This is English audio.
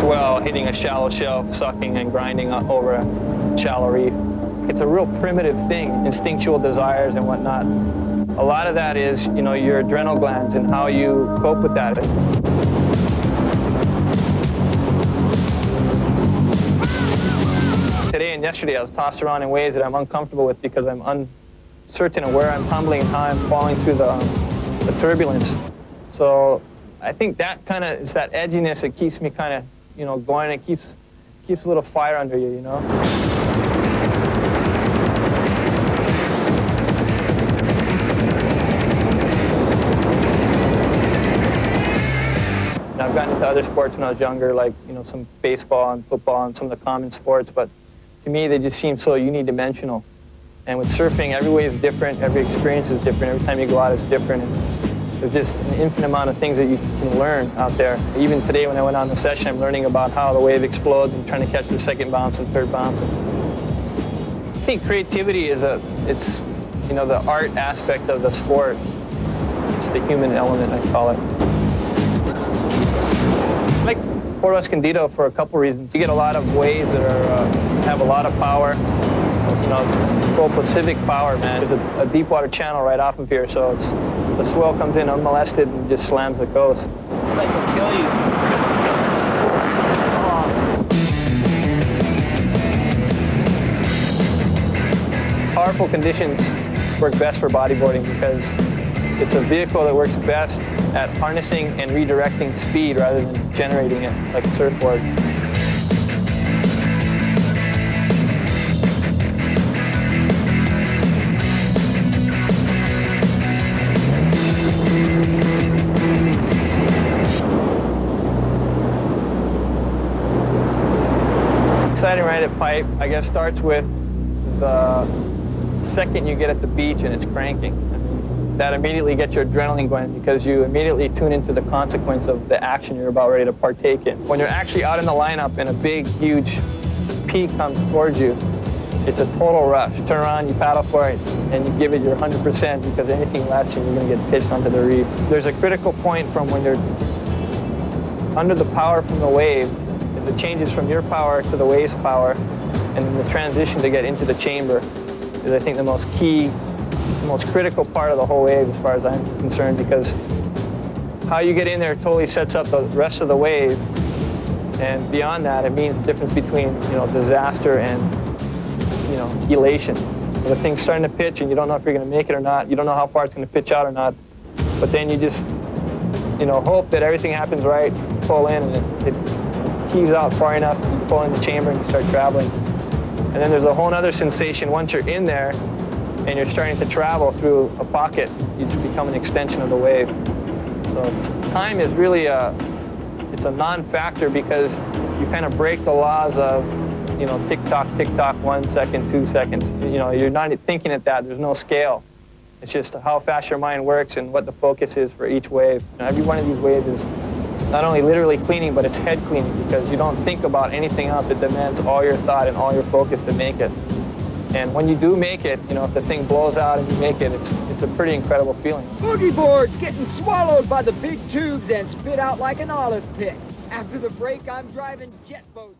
well hitting a shallow shelf, sucking and grinding over a shallow reef. It's a real primitive thing, instinctual desires and whatnot. A lot of that is, your adrenal glands and how you cope with that. Today and yesterday, I was tossed around in ways that I'm uncomfortable with because I'm uncertain of where I'm tumbling and how I'm falling through the turbulence. So I think that kind of is that edginess that keeps me kind of, going. It keeps a little fire under you, I've gotten into other sports when I was younger, like, some baseball and football and some of the common sports, but to me, they just seem so unidimensional. And with surfing, every wave is different, every experience is different, every time you go out it's different. And there's just an infinite amount of things that you can learn out there. Even today when I went on the session, I'm learning about how the wave explodes and trying to catch the second bounce and third bounce. I think creativity is it's the art aspect of the sport. It's the human element, I call it. I like Port Escondido for a couple reasons. You get a lot of waves that have a lot of power. It's full Pacific power, man. There's a deep water channel right off of here, so the swell comes in unmolested and just slams the coast. Like it'll kill you. Powerful conditions work best for bodyboarding because it's a vehicle that works best at harnessing and redirecting speed rather than generating it like a surfboard. Exciting ride at Pipe, I guess, starts with the second you get at the beach and it's cranking. That immediately gets your adrenaline going because you immediately tune into the consequence of the action you're about ready to partake in. When you're actually out in the lineup and a big, huge peak comes towards you, it's a total rush. You turn around, you paddle for it, and you give it your 100% because anything less and you're going to get pitched onto the reef. There's a critical point from when you're under the power from the wave, the changes from your power to the wave's power, and then the transition to get into the chamber is, I think, the most key, the most critical part of the whole wave as far as I'm concerned, because how you get in there totally sets up the rest of the wave, and beyond that, it means the difference between, disaster and, elation. The thing's starting to pitch and you don't know if you're going to make it or not. You don't know how far it's going to pitch out or not, but then you just, hope that everything happens right, pull in, and it heaves out far enough, you pull in the chamber and you start traveling. And then there's a whole other sensation once you're in there and you're starting to travel through a pocket. You just become an extension of the wave. So time is really it's a non-factor because you kind of break the laws of, tick-tock, 1 second, 2 seconds. You're not thinking at that. There's no scale. It's just how fast your mind works and what the focus is for each wave. Every one of these waves is not only literally cleaning, but it's head cleaning because you don't think about anything else. It demands all your thought and all your focus to make it. And when you do make it, if the thing blows out and you make it, it's a pretty incredible feeling. Boogie boards getting swallowed by the big tubes and spit out like an olive pick. After the break, I'm driving jet boats.